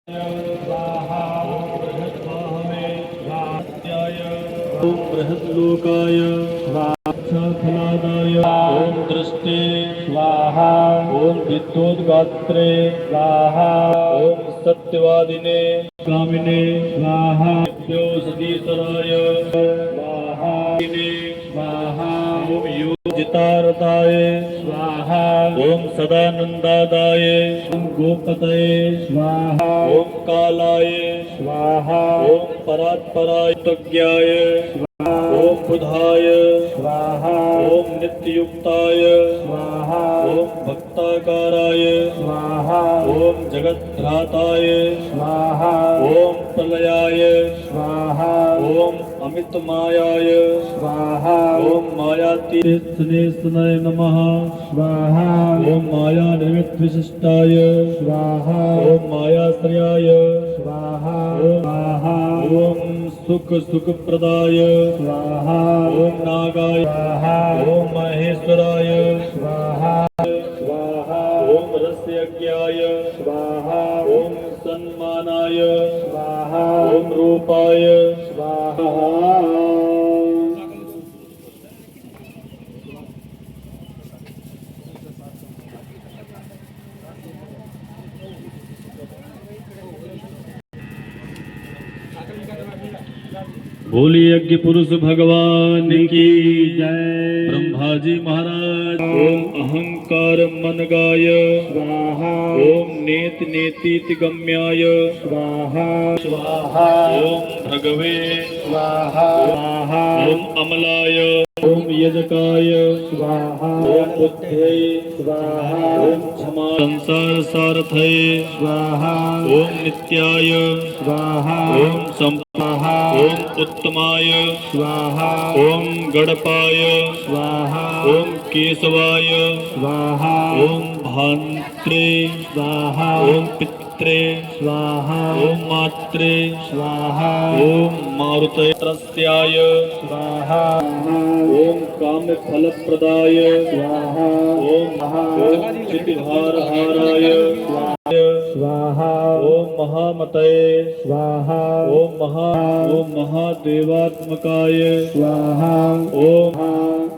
स्वाहा ओम बृहद्वाहवे स्वाहाय ओम बृहद्लोकाय स्वाहाफलादाय ओम दृष्टे स्वाहा ओम विद्योद्गात्रे स्वाहा ओम सत्यवादिने कामिने स्वाहा सदीसराय स्वाहा स्वाहा ओम योजितारताय स्वाहा ओम सदानंदादाय ओम गोपतये स्वाहा ओम कालाय स्वाहा ओम परात्पराय तज्ञाय स्वाहा ओम बुधाय स्वाहा ओम नित्ययुक्ताय स्वाहा ओम भक्ताकाराय स्वाहा ओम जगद्भ्राताय स्वाहा ओम प्रलयाय स्वाहा ओम अमित मायाय स्वाहा ओम मायातीर्थनेस्तनाय नमः स्वाहा ओम माया निमित्त विशिष्टाय स्वाहा ओम मायाश्रयाय स्वाहा ओम सुख प्रदाय स्वाहा ओम नागाय स्वाहा ओम महेश्वराय स्वाहा स्वाहा ओम रस्यज्ञाय स्वाहा ओम सन्मानाय स्वाहा ओम रूपाय स्वाहा। बोली यज्ञ पुरुष भगवान की जय। ब्रह्मा जी महाराज ओम अहंकार मन गाय स्वाहा ओम नेत नेतीति गम्याय स्वाहा स्वाहा ओम भगवे स्वाहा स्वाहा ओम अमलाय ओम यजकाय स्वाहा ओम बुद्धे स्वाहा ओम क्षमा संसार सारथये स्वाहा ओम नित्याय स्वाहा ओम संपाहा ओम उत्तमाय स्वाहा ओम गणपाय स्वाहा ओम केशवाय स्वाहा ओम भान्त्रे स्वाहा ओम पित्रे स्वाहा ओम मात्रे स्वाहा ओम मारुतये त्रस्याय स्वाहा ओम काम फल प्रदाय स्वाहा ओम चितिहार हाराय स्वाहा ओम महामतये स्वाहा ओम महादेवात्मकाय स्वाहा ओम